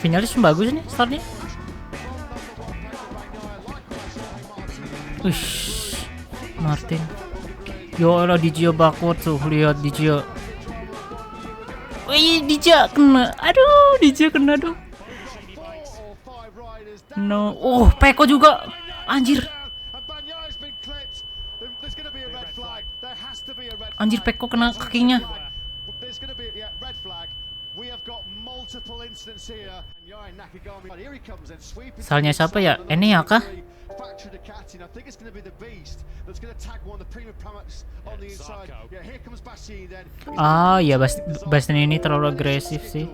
Finalis bagus nih startnya. Ush, Martin. Yo Allah, Dijo backward tuh, lihat Dijo. Wih, Dijo kena. Aduh, Dijo kena dong. No. Oh, Peko juga. Anjir. Anjir, Peko kena kakinya. Salahnya siapa ya? Enea kah? Ah ya, Bastian ini terlalu agresif sih.